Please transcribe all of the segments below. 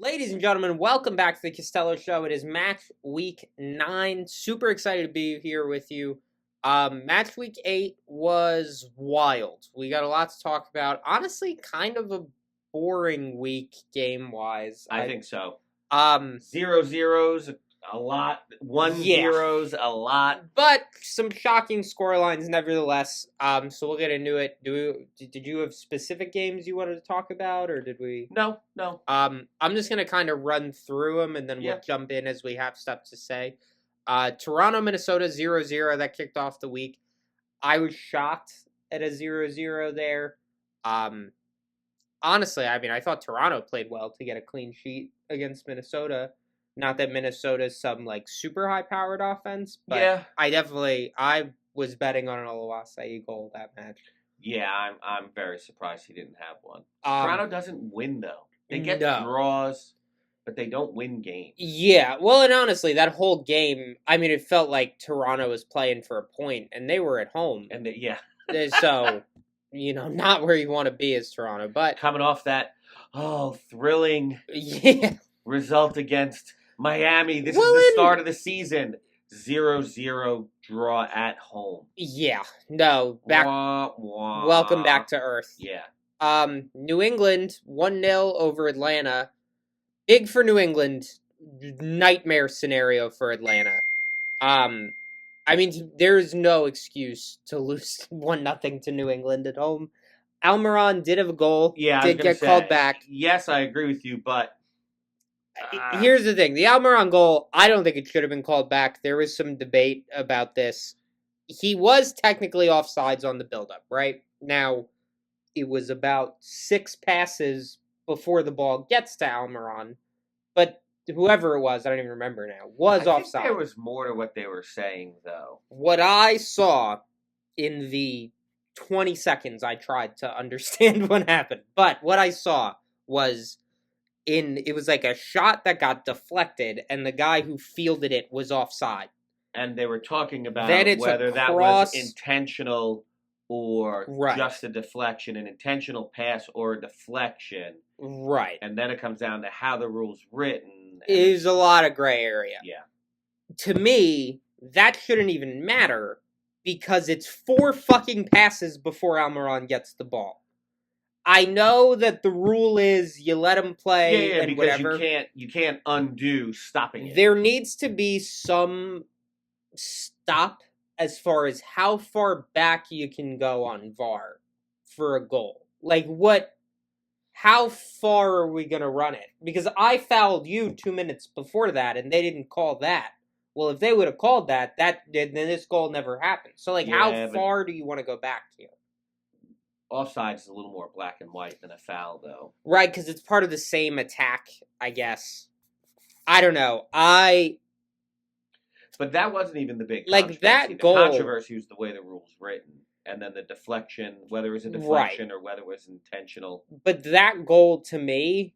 Ladies and gentlemen, welcome back to the Castello Show. It is match week 9. Super excited to be here with you. Match week 8 was wild. We got a lot to talk about. Honestly, kind of a boring week game-wise. I think so. 0-0s, a lot. 1-0s, a lot. but some shocking scorelines nevertheless. So we'll get into it. Did you have specific games you wanted to talk about, or did we? No. I'm just gonna kind of run through them, and then we'll jump in as we have stuff to say. Toronto, Minnesota 0-0 that kicked off the week. I was shocked at a 0-0 there. Honestly, I mean, I thought Toronto played well to get a clean sheet against Minnesota. Not that Minnesota's some like super high powered offense, but I was betting on an Oluwaseyi goal that match. Yeah, I'm very surprised he didn't have one. Toronto doesn't win though. They get draws, but they don't win games. Yeah, well, and honestly, that whole game, I mean, it felt like Toronto was playing for a point, and they were at home. And So, not where you want to be as Toronto, but coming off that thrilling result against Miami. This is the start of the season. 0-0 draw at home. Yeah. No. Welcome back to earth. Yeah. New England 1-0 over Atlanta. Big for New England. Nightmare scenario for Atlanta. I mean, there's no excuse to lose 1-0 to New England at home. Almiron did have a goal. Yeah, did get called back. Yes, I agree with you, but here's the thing. The Almiron goal, I don't think it should have been called back. There was some debate about this. He was technically offsides on the buildup, right? Now, it was about 6 passes before the ball gets to Almiron. But whoever it was, I don't even remember now, was offside. There was more to what they were saying, though. What I saw in the 20 seconds I tried to understand what happened, but what I saw was it was like a shot that got deflected, and the guy who fielded it was offside. And they were talking about whether that was intentional or just a deflection, an intentional pass or a deflection. Right. And then it comes down to how the rule's written. Is a lot of gray area. Yeah. To me, that shouldn't even matter because it's 4 fucking passes before Almiron gets the ball. I know that the rule is you let him play and because whatever. You can't undo stopping it. There needs to be some stop as far as how far back you can go on VAR for a goal. Like how far are we going to run it? Because I fouled you 2 minutes before that and they didn't call that. Well, if they would have called that, then this goal never happened. So how far do you want to go back here? Offside is a little more black and white than a foul, though. Right, because it's part of the same attack, I guess. I don't know. But that wasn't even the big controversy. That goal. The controversy was the way the rule's written. And then the deflection, whether it was a deflection or whether it was intentional. But that goal, to me,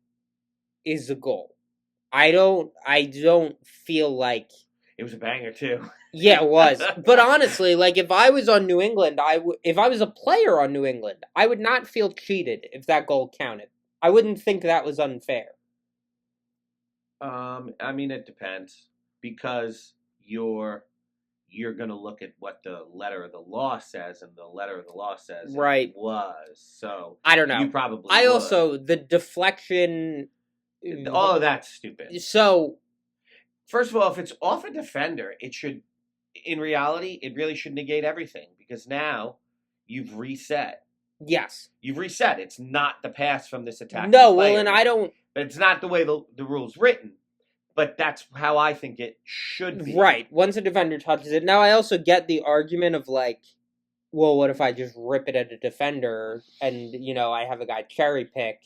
is a goal. I don't feel like... It was a banger, too. Yeah, it was. But honestly, if I was on New England, if I was a player on New England, I would not feel cheated if that goal counted. I wouldn't think that was unfair. I mean, it depends. Because you're going to look at what the letter of the law says, and the letter of the law says it was. So, I don't know. You probably would. Also, the deflection... All of that's stupid. So... First of all, if it's off a defender, it should, in reality, it really should negate everything because now you've reset. Yes. You've reset. It's not the pass from this attack. No, well, and I don't... It's not the way the rule's written, but that's how I think it should be. Right. Once a defender touches it. Now, I also get the argument of, well, what if I just rip it at a defender and, I have a guy cherry pick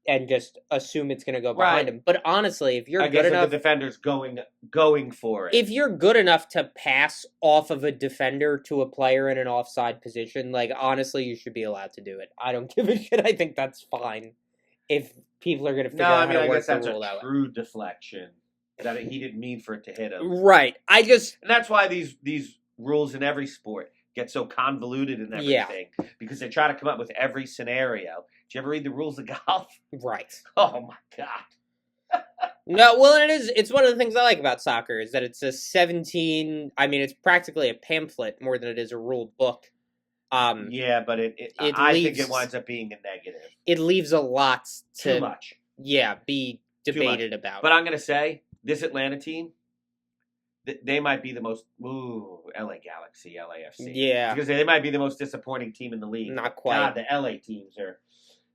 and just assume it's going to go behind him. But honestly, if you're good enough... the defender's going for it. If you're good enough to pass off of a defender to a player in an offside position, honestly, you should be allowed to do it. I don't give a shit. I think that's fine. If people are going to figure out how to work the rule that way. That's a true deflection. That he didn't mean for it to hit him. Right. And that's why these rules in every sport get so convoluted and everything. Yeah. Because they try to come up with every scenario. Did you ever read the rules of golf? Right. Oh, my God. No, well, it's one of the things I like about soccer is that it's a 17. I mean, it's practically a pamphlet more than it is a ruled book. Yeah, but I think it winds up being a negative. It leaves a lot to too much. Yeah, be debated about. But I'm gonna say this Atlanta team, they might be the most LA Galaxy, LAFC. Yeah, because they might be the most disappointing team in the league. Not quite. God, the LA teams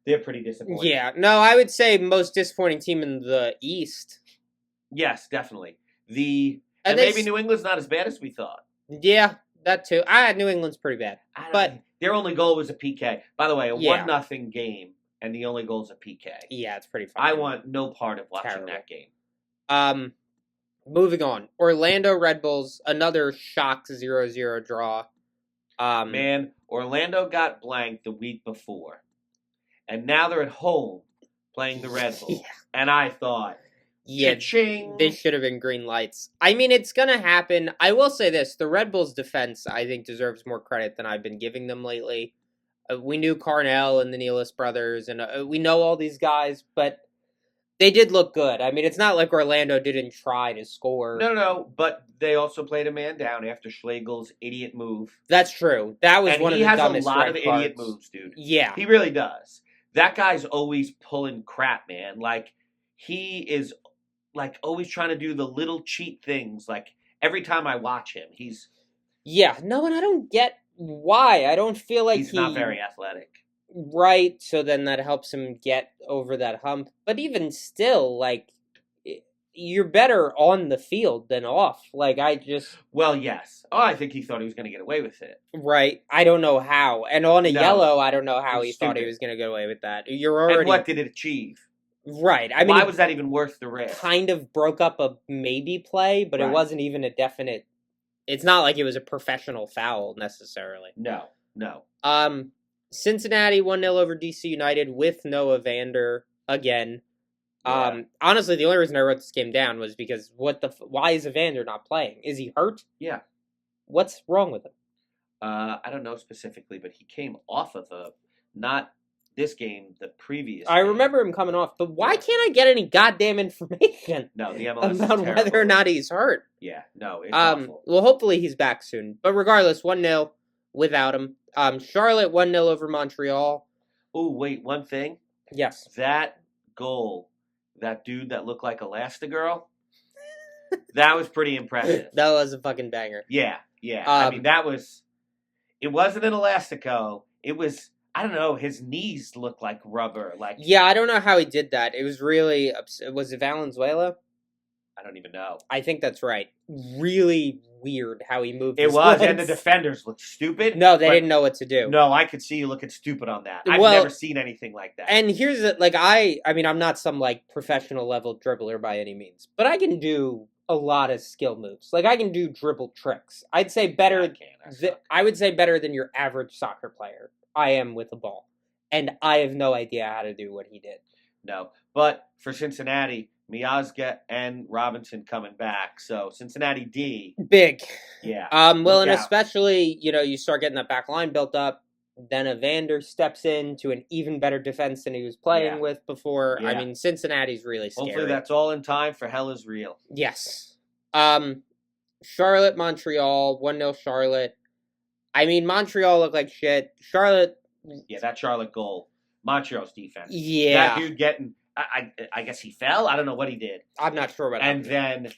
they're pretty disappointing. Yeah, no, I would say most disappointing team in the East. Yes, definitely. And maybe New England's not as bad as we thought. Yeah, that too. New England's pretty bad, but their only goal was a PK. By the way, a 1-0 game, and the only goal is a PK. Yeah, it's pretty fun. I want no part of watching that game. Moving on. Orlando Red Bulls, another shock 0-0 draw. Man, Orlando got blanked the week before. And now they're at home playing the Red Bulls. Yeah. And I thought, cha-ching. They should have been green lights. I mean, it's going to happen. I will say this. The Red Bulls defense, I think, deserves more credit than I've been giving them lately. We knew Carnell and the Nealis brothers, and we know all these guys, but they did look good. I mean, it's not like Orlando didn't try to score. No, but they also played a man down after Schlegel's idiot move. That's true. That was one of the dumbest. He has a lot of idiot moves, dude. Yeah. He really does. That guy's always pulling crap, man. Like, he is, like, always trying to do the little cheat things. Like, every time I watch him, he's... Yeah, no, and I don't get why. I don't feel like he's not very athletic. Right, so then that helps him get over that hump. But even still, like, you're better on the field than off. Like, Well, yes. Oh, I think he thought he was going to get away with it. Right. I don't know how. And on a yellow, I don't know how he thought he was going to get away with that. You're already... And what did it achieve? Right. I mean, why was that even worth the risk? Kind of broke up a maybe play, but It wasn't even a definite... It's not like it was a professional foul, necessarily. No. Cincinnati 1-0 over DC United with Noah Vander again. Yeah. Honestly, the only reason I wrote this game down was because why is Evander not playing? Is he hurt? Yeah. What's wrong with him? I don't know specifically, but he came off of not this game, the previous I game. remember him coming off, but why can't I get any goddamn information no, the MLS about whether or not he's hurt? Yeah, no, it's awful. Well, hopefully he's back soon. But regardless, 1-0 without him. Charlotte 1-0 over Montreal. Oh, wait, one thing? Yes. That goal, that dude that looked like Elastigirl, that was pretty impressive. That was a fucking banger. Yeah. I mean, it wasn't an Elastico. It was, I don't know, his knees looked like rubber. Yeah, I don't know how he did that. It was really, was it Valenzuela? I don't even know. I think that's right. Really weird how he moved. It was, and the defenders looked stupid. No, they didn't know what to do. No, I could see you looking stupid on that. I've never seen anything like that. And here's I mean, I'm not some professional level dribbler by any means, but I can do a lot of skill moves. I can do dribble tricks. I'd say better. I would say better than your average soccer player. I am with the ball, and I have no idea how to do what he did. No, but for Cincinnati, Miazga and Robinson coming back, so Cincinnati D big. Yeah. Well, and especially you start getting that back line built up. Then Evander steps into an even better defense than he was playing with before. Yeah. I mean, Cincinnati's really scary. Hopefully that's all in time for Hell is Real. Yes. Charlotte, Montreal, 1-0 Charlotte. I mean, Montreal looked like shit. Charlotte... Yeah, that Charlotte goal. Montreal's defense. Yeah. That dude getting... I guess he fell? I don't know what he did. I'm not sure what happened. And then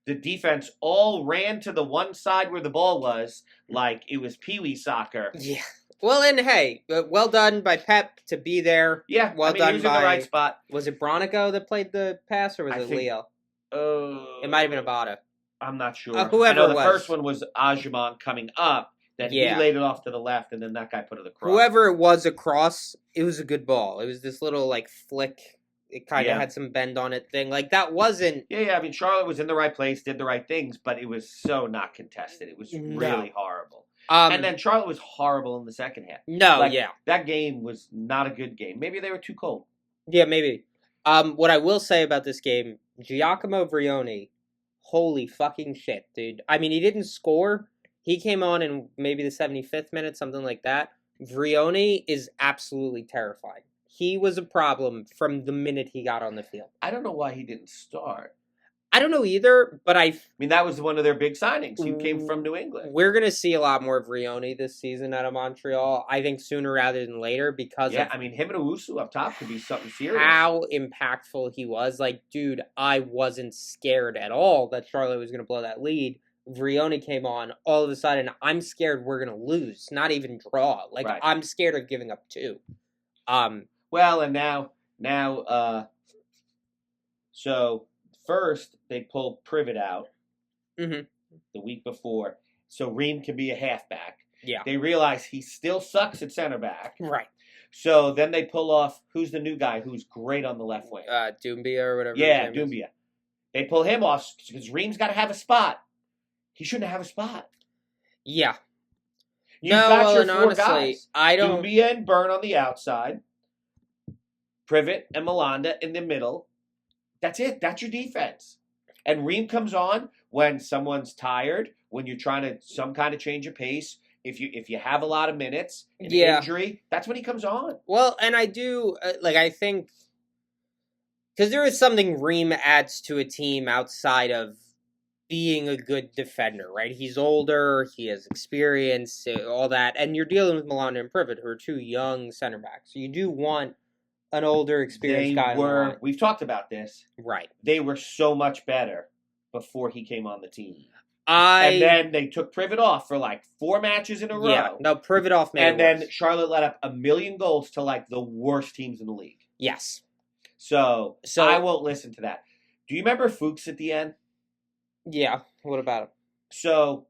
the defense all ran to the one side where the ball was like it was Pee-wee soccer. Yeah. Well, and hey, well done by Pep to be there. Yeah, well done he was in the right spot. Was it Bronico that played the pass, or was it Leo? It might have been Abada. I'm not sure. Whoever I know the first one was Ajimon coming up. Then he laid it off to the left, and then that guy put it across. Whoever it was across, it was a good ball. It was this little flick. It kind of had some bend on it thing. That wasn't... Yeah. I mean, Charlotte was in the right place, did the right things, but it was so not contested. It was really horrible. And then Charlotte was horrible in the second half. No, that game was not a good game. Maybe they were too cold. Yeah, maybe. What I will say about this game, Giacomo Vrioni, holy fucking shit, dude. I mean, he didn't score. He came on in maybe the 75th minute, something like that. Vrioni is absolutely terrifying. he was a problem from the minute he got on the field. I don't know why he didn't start. I don't know either, but I mean, that was one of their big signings. He came from New England. We're going to see a lot more of Rioni this season out of Montreal. I think sooner rather than later because him and Owusu up top could be something serious. How impactful he was. Like, dude, I wasn't scared at all that Charlotte was going to blow that lead. Rioni came on, all of a sudden, I'm scared we're going to lose, not even draw. Like, right. I'm scared of giving up 2. Well, and now, so first they pull Privet out the week before, so Ream can be a halfback. Yeah. They realize he still sucks at center back. Right. So then they pull off, who's the new guy who's great on the left wing? Doumbia or whatever. Yeah, Doumbia. They pull him off because Ream's got to have a spot. He shouldn't have a spot. Yeah. You've got your 4 honestly, guys. I don't. Doumbia and Byrne on the outside. Privet and Malanda in the middle. That's it. That's your defense. And Ream comes on when someone's tired, when you're trying to some kind of change of pace. If you have a lot of minutes, an injury, that's when he comes on. Well, and I do I think because there is something Ream adds to a team outside of being a good defender, right? He's older, he has experience, all that, and you're dealing with Malanda and Privet, who are 2 young center backs. So you do want an older, experienced guy. We've talked about this. Right. They were so much better before he came on the team. And then they took Privet off for 4 matches in a row. Yeah, no, Privet off made And then Charlotte let up 1 million goals to the worst teams in the league. Yes. So I won't listen to that. Do you remember Fuchs at the end? Yeah. What about him? So,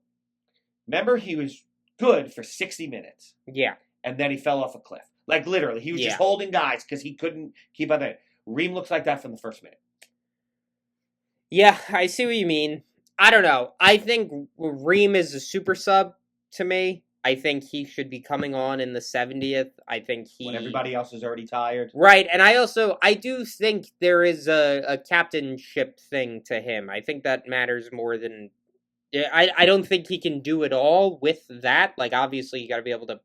remember he was good for 60 minutes. Yeah. And then he fell off a cliff. Literally. He was just holding guys because he couldn't keep on there. Ream looks like that from the first minute. Yeah, I see what you mean. I don't know. I think Ream is a super sub to me. I think he should be coming on in the 70th. I think when everybody else is already tired. Right, and I do think there is a captainship thing to him. I think that matters more than... I don't think he can do it all with that. Obviously, you got to be able to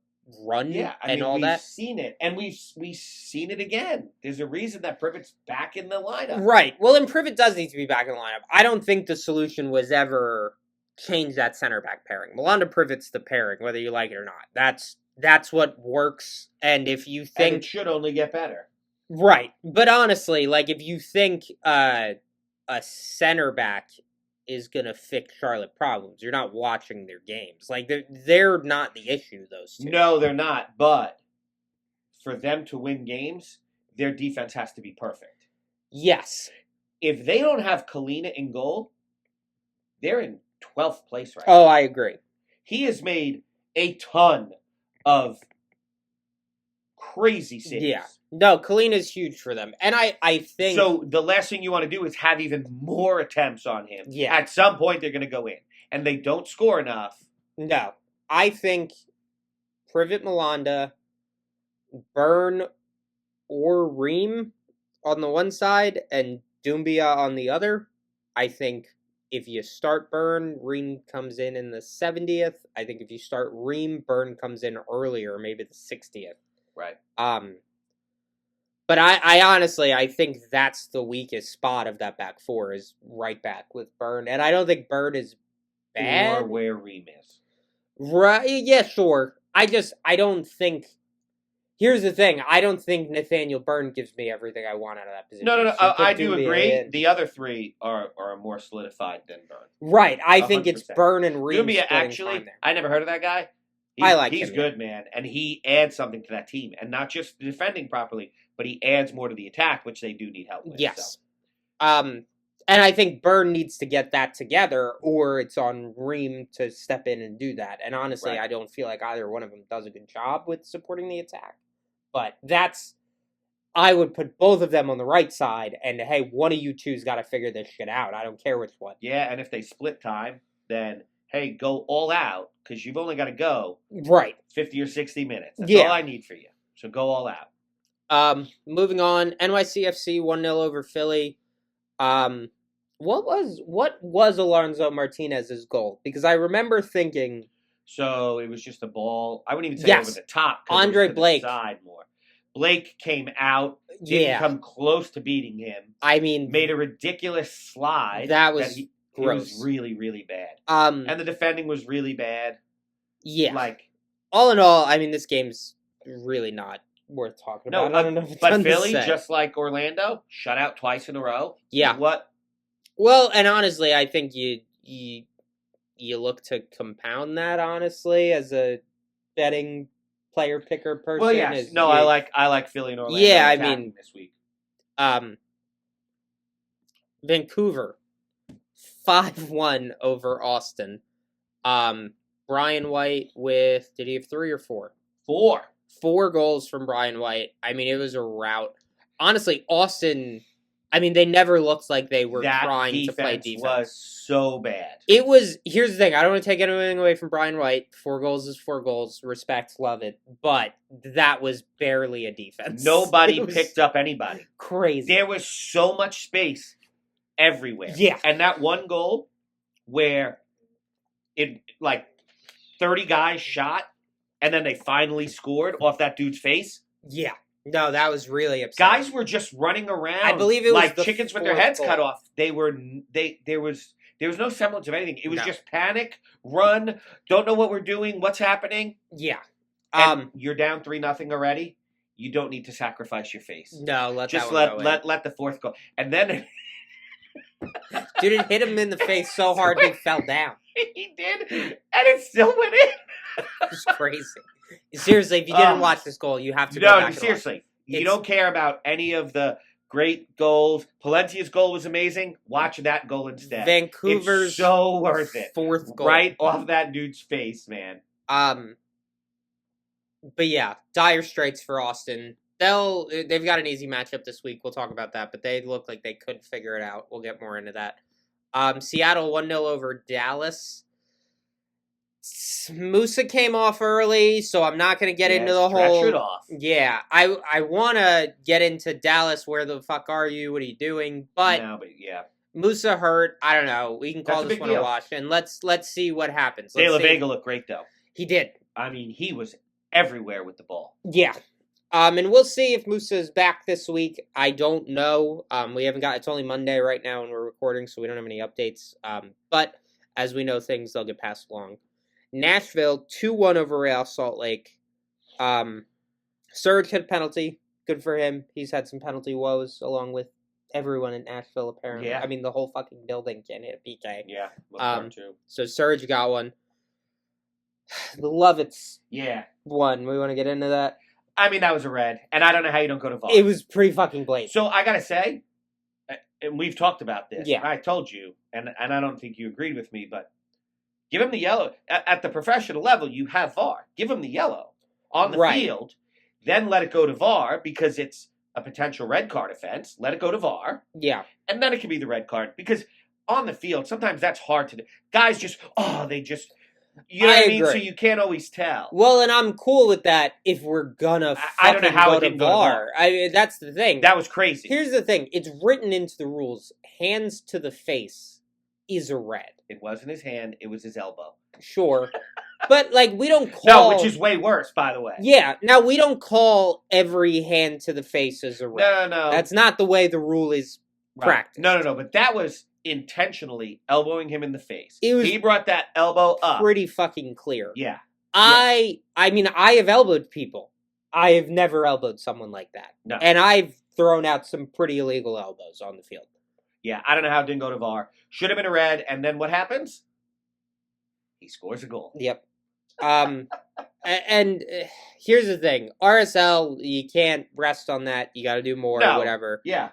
run and all that. We've seen it, and we've seen it again. There's a reason that Privet's back in the lineup. Right. Well, and Privet does need to be back in the lineup. I don't think the solution was ever change that center back pairing. Malanda Privet's the pairing, whether you like it or not. That's what works. And if you think... And it should only get better. Right. But honestly, if you think a center back is going to fix Charlotte problems, you're not watching their games. They're not the issue, those 2. No, they're not. But for them to win games, their defense has to be perfect. Yes. If they don't have Kalina in goal, they're in 12th place right now. Oh, I agree. He has made a ton of crazy saves. Yeah. No, Kalina's huge for them. And I think... So the last thing you want to do is have even more attempts on him. Yeah. At some point, they're going to go in. And they don't score enough. No. I think Privet Malanda, Byrne or Ream on the one side and Doumbia on the other. I think if you start Byrne, Ream comes in the 70th. I think if you start Ream, Byrne comes in earlier, maybe the 60th. Right. But I honestly, I think that's the weakest spot of that back 4 is right back with Byrne. And I don't think Byrne is bad. Or where Ream is. Right, yeah, sure. I don't think... Here's the thing. I don't think Nathaniel Byrne gives me everything I want out of that position. No. I do agree. The other 3 are more solidified than Byrne. Right. I think it's Byrne and Ream. Doumbia, actually, I never heard of that guy. He's good, man. And he adds something to that team. And not just defending properly, but he adds more to the attack, which they do need help with. Yes. So. And I think Byrne needs to get that together, or it's on Ream to step in and do that. And honestly, I don't feel like either one of them does a good job with supporting the attack. But I would put both of them on the right side, and hey, one of you two's got to figure this shit out. I don't care which one. Yeah, and if they split time, then hey, go all out, because you've only got to go 50 or 60 minutes. That's all I need for you. So go all out. Moving on, NYCFC 1-0 over Philly. What was Alonso Martinez's goal? Because I remember thinking... So it was just a ball. I wouldn't even say over the top. Andre Blake. Side more. Blake came out, didn't Yeah. come close to beating him. I mean, Made a ridiculous slide. that was It gross. was really, really bad. And the defending was really bad. Yeah. Like, all in all, I mean, this game's really not worth talking about. I don't know if it's but Philly, just like Orlando, shut out twice in a row. Yeah. What? Well, and honestly, I think you look to compound that, honestly, as a betting player picker person. Well, yes. No, I like Philly and Orlando. Yeah, I mean, this week. Vancouver 5-1 over Austin. Brian White with, did he have 3 or 4? 4. 4 goals from Brian White. I mean, it was a rout. Honestly, Austin, I mean, they never looked like they were trying to play defense. That was so bad. It was, here's the thing, I don't want to take anything away from Brian White. 4 goals is 4 goals. Respect, love it. But that was barely a defense. Nobody picked up anybody. Crazy. There was so much space everywhere. Yeah. And that one goal where it, 30 guys shot, and then they finally scored off that dude's face. Yeah. No, that was really upsetting. Guys were just running around. I believe it was like chickens with their heads goal. cut off. There was no semblance of anything. It was just panic, run, don't know what we're doing, what's happening. Yeah. And you're down 3-0 already. You don't need to sacrifice your face. No, let the fourth go. And then dude, it hit him in the face so hard he fell down. He did, and it still went in. It's crazy. Seriously, if you didn't watch this goal, you have to go back and seriously. You don't care about any of the great goals. Palencia's goal was amazing. Watch that goal instead. Vancouver's it's so worth it. 4th goal. Right off that dude's face, man. But yeah, dire straits for Austin. They've got an easy matchup this week. We'll talk about that, but they look like they could figure it out. We'll get more into that. Seattle 1-0 over Dallas. Musa came off early, so I'm not going to get into the whole... it off. Yeah, I want to get into Dallas. Where the fuck are you? What are you doing? But yeah. Musa hurt. I don't know. We can call this one a wash, and let's see what happens. De La Vega looked great, though. He did. I mean, he was everywhere with the ball. Yeah. And we'll see if Musa is back this week. I don't know. We haven't got... It's only Monday right now, and we're recording, so we don't have any updates. But as we know things, they'll get passed along. Nashville 2-1 over Real Salt Lake. Surge had a penalty. Good for him. He's had some penalty woes along with everyone in Nashville, apparently. Yeah. I mean, the whole fucking building can hit a PK. Yeah. Too. So Surge got one. The Lovitz won. We want to get into that? I mean, that was a red, and I don't know how you don't go to VAR. It was pretty fucking blatant. So I gotta say, and we've talked about this. Yeah. I told you, and I don't think you agreed with me, but give him the yellow. At the professional level, you have VAR. Give him the yellow on the field, then let it go to VAR because it's a potential red card offense. Let it go to VAR. Yeah. And then it can be the red card because on the field, sometimes that's hard to do. Guys just, you know what I mean? So you can't always tell. Well, and I'm cool with that if we're gonna I don't know how it go didn't to go to VAR. VAR. I mean, that's the thing. That was crazy. Here's the thing. It's written into the rules. Hands to the face is a red. It wasn't his hand. It was his elbow. Sure. But, we don't call... No, which is way worse, by the way. Yeah. Now, we don't call every hand to the face as a red. No. That's not the way the rule is practiced. No. But that was intentionally elbowing him in the face. He brought that elbow up. Pretty fucking clear. Yeah. I mean, I have elbowed people. I have never elbowed someone like that. No. And I've thrown out some pretty illegal elbows on the field. Yeah, I don't know how it didn't go to VAR. Should have been a red, and then what happens? He scores a goal. Yep. And here's the thing. RSL, you can't rest on that. You got to do more or whatever. Yeah.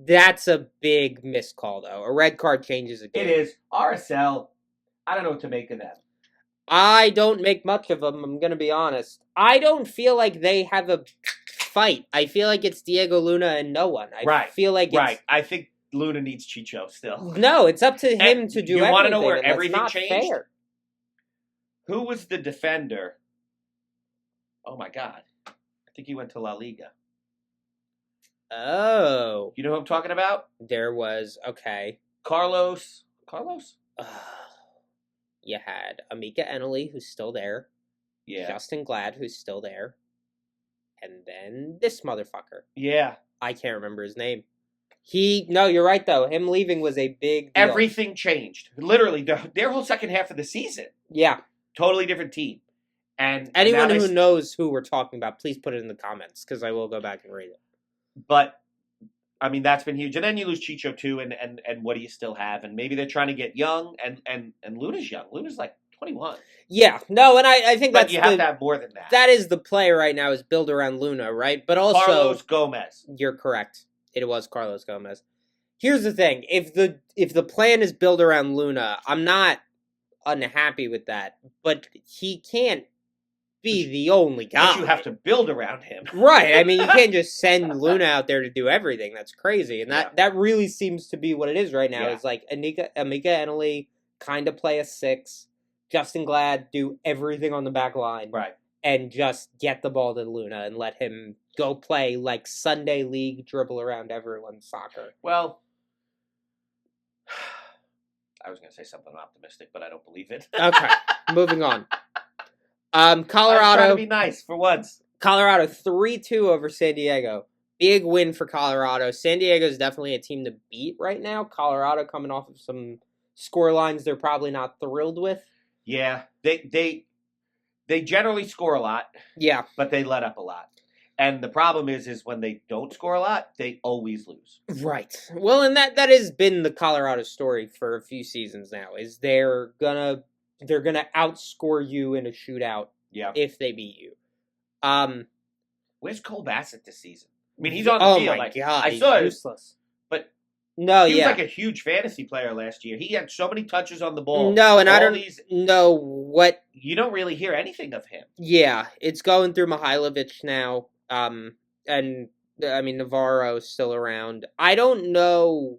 That's a big miscall, though. A red card changes a game. It is. RSL, I don't know what to make of them. I don't make much of them, I'm going to be honest. I don't feel like they have a fight. I feel like it's Diego Luna and no one. I feel like it's... Right. I think Luna needs Chicho still. No, it's up to him to do everything. You want to know where everything not changed? Fair. Who was the defender? Oh, my God. I think he went to La Liga. Oh. You know who I'm talking about? There was, okay. Carlos? You had Amika Eneli, who's still there. Yeah. Justin Glad, who's still there. And then this motherfucker. Yeah. I can't remember his name. No, you're right, though. Him leaving was a big deal. Everything changed. Literally, their whole second half of the season. Yeah. Totally different team. And anyone who knows who we're talking about, please put it in the comments, because I will go back and read it. But, I mean, that's been huge. And then you lose Chicho, too, and what do you still have? And maybe they're trying to get young, and Luna's young. Luna's like 21. Yeah. No, and I think but you have to have more than that. That is the play right now, is build around Luna, right? But also... Carlos Gomez. You're correct. It was Carlos Gomez. Here's the thing. If the plan is built around Luna, I'm not unhappy with that. But he can't be the only guy. But you have to build around him. Right. I mean, you can't just send Luna out there to do everything. That's crazy. And that really seems to be what it is right now. It's like Amika Eneli kind of play a 6. Justin Glad do everything on the back line. Right. And just get the ball to Luna and let him go play like Sunday league, dribble around everyone's soccer. Well, I was going to say something optimistic, but I don't believe it. Okay, moving on. Colorado. I'm trying to be nice for once. Colorado 3-2 over San Diego. Big win for Colorado. San Diego is definitely a team to beat right now. Colorado coming off of some score lines they're probably not thrilled with. Yeah, they generally score a lot. Yeah, but they let up a lot. And the problem is when they don't score a lot, they always lose. Right. Well, and that has been the Colorado story for a few seasons now. Is they're gonna outscore you in a shootout. Yeah. If they beat you. Where's Cole Bassett this season? I mean, he's on the field. Oh my god, I saw he's useless. But no, he was like a huge fantasy player last year. He had so many touches on the ball. No, and I don't know what. You don't really hear anything of him. Yeah, it's going through Mihailovic now. And I mean, Navarro's still around. I don't know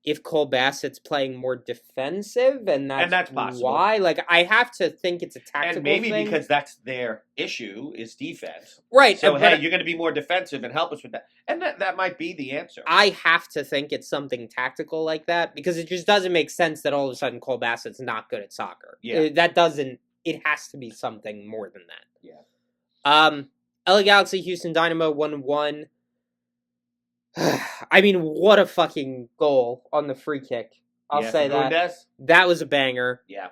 if Cole Bassett's playing more defensive, and that's possible. Why. Like, I have to think it's a tactical and maybe thing. Because that's their issue is defense. Right. So, hey, you're going to be more defensive and help us with that. And that might be the answer. I have to think it's something tactical like that, because it just doesn't make sense that all of a sudden Cole Bassett's not good at soccer. Yeah. That doesn't... It has to be something more than that. Yeah. LA Galaxy, Houston Dynamo 1-1. I mean, what a fucking goal on the free kick. I'll say that. Mendes. That was a banger. Yeah.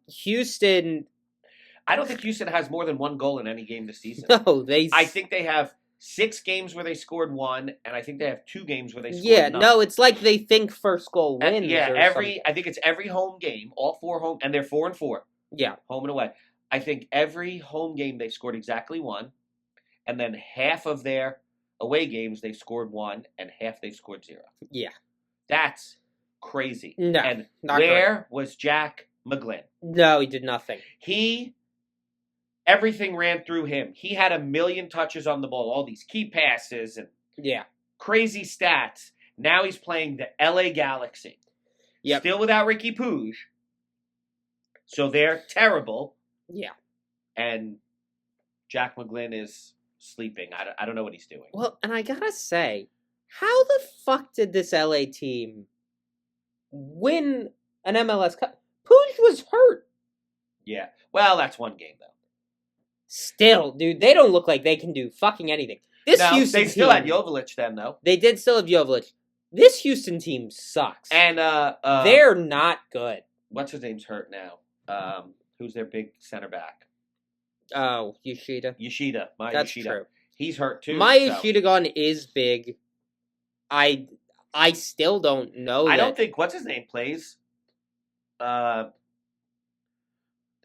Houston... I don't think Houston has more than one goal in any game this season. No, I think they have 6 games where they scored 1, and I think they have 2 games where they scored none. No, it's like they think first goal wins. I think it's every home game, all 4 home, and they're 4-4. Yeah. Home and away. I think every home game they've scored exactly 1, and then half of their away games they've scored 1, and half they've scored 0. Yeah. That's crazy. No, and not where was Jack McGlynn? No, he did nothing. Everything ran through him. He had 1 million touches on the ball, all these key passes and crazy stats. Now he's playing the LA Galaxy. Yep. Still without Ricky Puig. So they're terrible. Yeah. And Jack McGlynn is sleeping. I don't know what he's doing. Well, and I gotta say, how the fuck did this LA team win an MLS Cup? Puig was hurt. Yeah. Well, that's one game, though. Still, dude, they don't look like they can do fucking anything. This Houston they still had Jovic then, though. They did still have Jovic. This Houston team sucks. And they're not good. What's his name's hurt now? Who's their big center back? Oh, Yoshida. That's Yoshida. True. He's hurt too. Yoshida gone is big. I still don't know. I don't think what's his name plays. The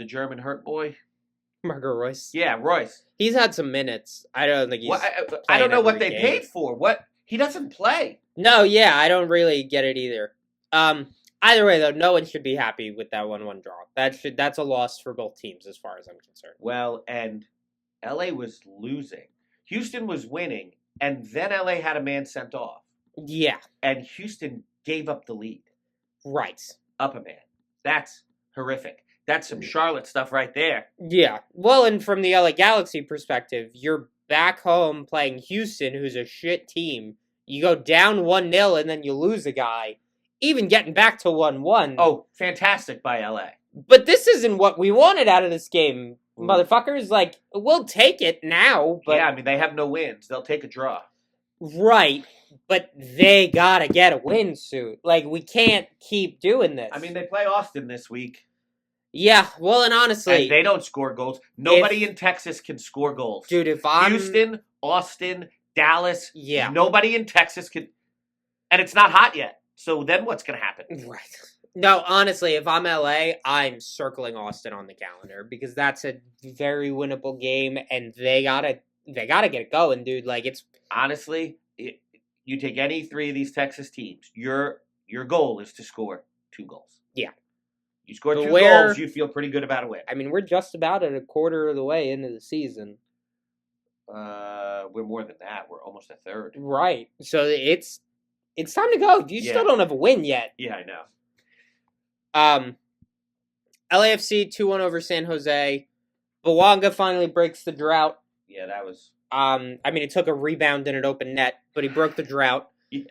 German hurt boy. Marco Royce. Yeah, Royce. He's had some minutes. I don't think he's. I don't know what they paid for. What he doesn't play. No, yeah, I don't really get it either. Either way, though, no one should be happy with that 1-1 draw. That's a loss for both teams, as far as I'm concerned. Well, and LA was losing. Houston was winning, and then LA had a man sent off. Yeah, and Houston gave up the lead. Right, up a man. That's horrific. That's some Charlotte stuff right there. Yeah. Well, and from the LA Galaxy perspective, you're back home playing Houston, who's a shit team. You go down 1-0 and then you lose a guy. Even getting back to 1-1. Oh, fantastic by LA. But this isn't what we wanted out of this game. Motherfuckers, like, we'll take it now, but... Yeah, I mean, they have no wins. They'll take a draw. Right, but they gotta get a win soon. Like, we can't keep doing this. I mean, they play Austin this week. Yeah, well, and honestly... And they don't score goals. Nobody in Texas can score goals. Dude, if I'm... Houston, Austin, Dallas. Yeah. Nobody in Texas can... And it's not hot yet. So then what's going to happen? Right. No, honestly, if I'm LA, I'm circling Austin on the calendar because that's a very winnable game, and they gotta get it going, dude. Like, it's... Honestly, you take any three of these Texas teams, your goal is to score 2 goals. Yeah. You score 2 goals, you feel pretty good about a win. I mean, we're just about at a quarter of the way into the season. We're more than that. We're almost a third. Right. So it's time to go. You still don't have a win yet. Yeah, I know. LAFC 2-1 over San Jose. Bouanga finally breaks the drought. Yeah, that was... I mean, it took a rebound and an open net, but he broke the drought. Yeah.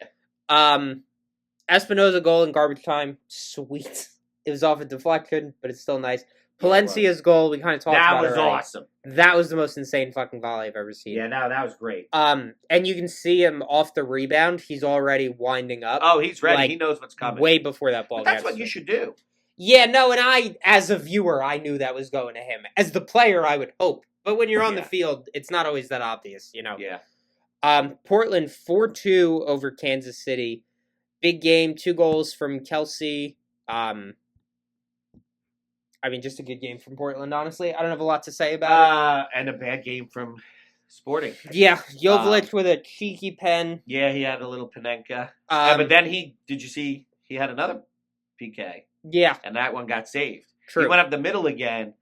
Espinoza goal in garbage time. Sweet. It was off a deflection, but it's still nice. Palencia's goal, we kind of talked about it. That was awesome. That was the most insane fucking volley I've ever seen. Yeah, no, that was great. And you can see him off the rebound. He's already winding up. Oh, he's ready. Like, he knows what's coming. Way before that ball. But that's what you should do. Yeah, no, and I, as a viewer, I knew that was going to him. As the player, I would hope. But when you're on the field, it's not always that obvious, you know? Yeah. Portland 4-2 over Kansas City. Big game, 2 goals from Kelsey. I mean, just a good game from Portland, honestly. I don't have a lot to say about it. And a bad game from Sporting. Yeah, Jovic with a cheeky pen. Yeah, he had a little Panenka. But then did you see, he had another PK? Yeah. And that one got saved. True. He went up the middle again,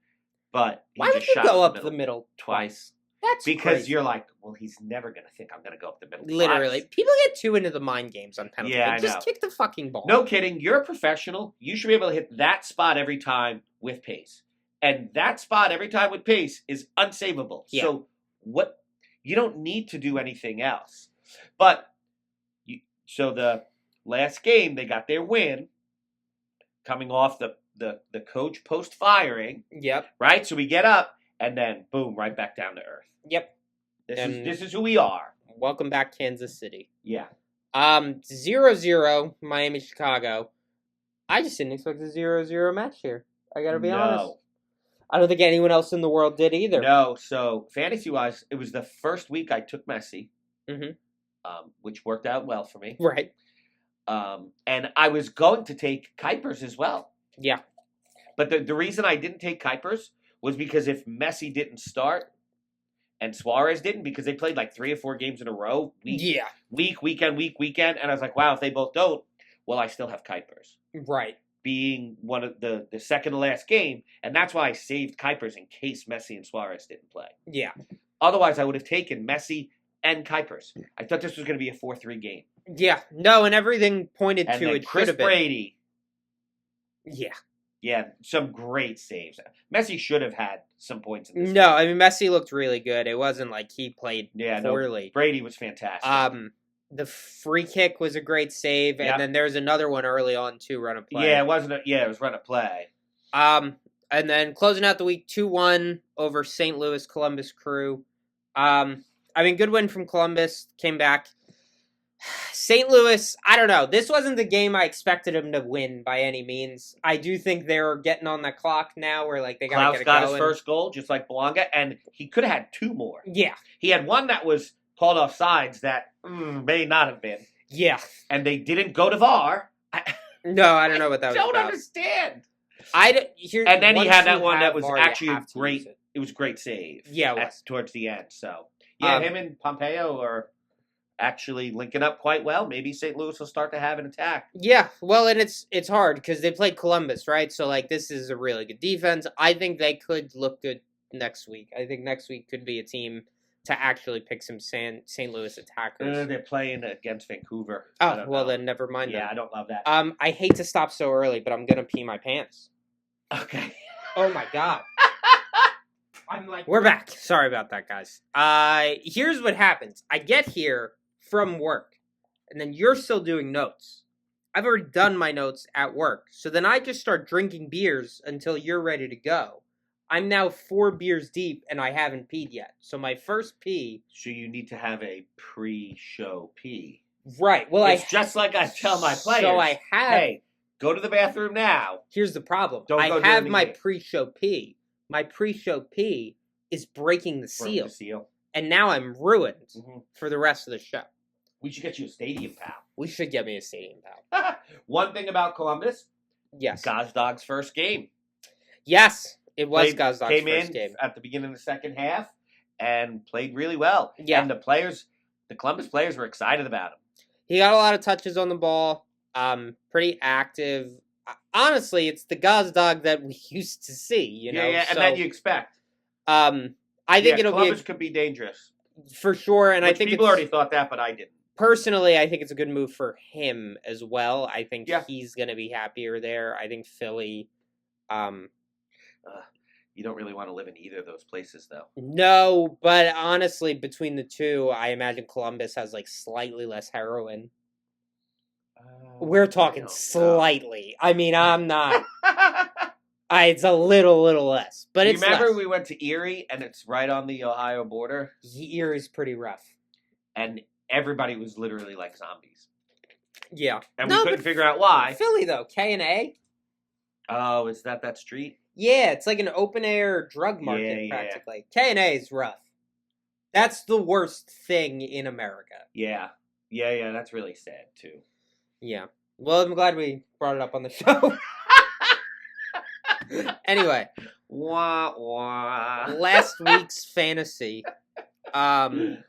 but he Why just would you shot go up up the middle twice? That's because crazy. You're like, well, he's never going to think I'm going to go up the middle. Literally. Twice. People get too into the mind games on penalty. Yeah, Just kick the fucking ball. No kidding. You're a professional. You should be able to hit that spot every time with pace. And that spot every time with pace is unsavable. Yeah. So you don't need to do anything else. But so the last game they got their win coming off the coach post firing. Yep. Right? So we get up and then boom, right back down to earth. Yep. This is who we are. Welcome back, Kansas City. Yeah. 0-0 Miami Chicago. I just didn't expect a 0-0 match here. I gotta be honest. I don't think anyone else in the world did either. No, so fantasy-wise, it was the first week I took Messi, which worked out well for me. Right. And I was going to take Kuipers as well. Yeah. But the reason I didn't take Kuipers was because if Messi didn't start and Suarez didn't, because they played like 3 or 4 games in a row, weekend, and I was like, wow, if they both don't, well, I still have Kuipers. Right. Being one of the second to last game, and that's why I saved Kuipers in case Messi and Suarez didn't play. Yeah. Otherwise, I would have taken Messi and Kuipers. I thought this was going to be a 4-3 game. Yeah. No, and everything pointed and to then it. Chris Brady. Yeah. Yeah, some great saves. Messi should have had some points in this No, game. I mean, Messi looked really good. It wasn't like he played poorly. No, Brady was fantastic. The free kick was a great save, and then there's another one early on too, run a play. Yeah, it was run a play. And then closing out the week 2-1 over St. Louis Columbus Crew. I mean, good win from Columbus, came back. St. Louis, I don't know. This wasn't the game I expected them to win by any means. I do think they're getting on the clock now where like they got to get it going. Klaus got his first goal, just like Bouanga, and he could have had 2 more. Yeah. He had one that was called off sides that may not have been. Yeah. And they didn't go to VAR. No, I don't know what that was about. I don't understand. And then he had that one that was actually a great. It was a great save. Yeah, it was. Towards the end. So yeah, him and Pompeo are actually linking up quite well. Maybe St. Louis will start to have an attack. Yeah, well, and it's hard because they played Columbus, right? So like this is a really good defense. I think they could look good next week. I think next week could be a team to actually pick some St. Louis attackers. They're playing against Vancouver. Oh, well then never mind. Yeah, I don't love that. I hate to stop so early, but I'm gonna pee my pants. Okay. Oh my god. I'm like, we're back. Sorry about that, guys. Here's what happens. I get here from work, and then you're still doing notes. I've already done my notes at work, so then I just start drinking beers until you're ready to go. I'm now 4 beers deep, and I haven't peed yet. So my first pee... So you need to have a pre-show pee. Right. Well, it's just like I tell my players. So I have... Hey, go to the bathroom now. Here's the problem. Don't go I have during the my game. pre-show pee. My pre-show pee is breaking the seal. Broke the seal. And now I'm ruined for the rest of the show. We should get you a stadium pal. We should get me a stadium pal. One thing about Columbus. Yes. Gazdag's first game. Yes, it was Gazdag's first game. Came in game. at the beginning of the second half and played really well. Yeah. And the Columbus players were excited about him. He got a lot of touches on the ball. Pretty active. Honestly, it's the Gazdag that we used to see, you know. Yeah, and that you expect. I think it'll Columbus could be dangerous. For sure, and I think people already thought that, but I didn't. Personally, I think it's a good move for him as well. I think he's going to be happier there. I think Philly... you don't really want to live in either of those places, though. No, but honestly, between the two, I imagine Columbus has, like, slightly less heroin. We're talking slightly. I mean, I'm not... it's a little less, but it's remember less. We went to Erie, and it's right on the Ohio border? Erie's pretty rough. And everybody was literally like zombies. Yeah. And we couldn't figure out why. Philly, though. K&A. Oh, is that street? Yeah, it's like an open-air drug market, practically. K&A is rough. That's the worst thing in America. Yeah, that's really sad, too. Yeah. Well, I'm glad we brought it up on the show. Anyway. Wah, wah. Last week's fantasy. Honestly,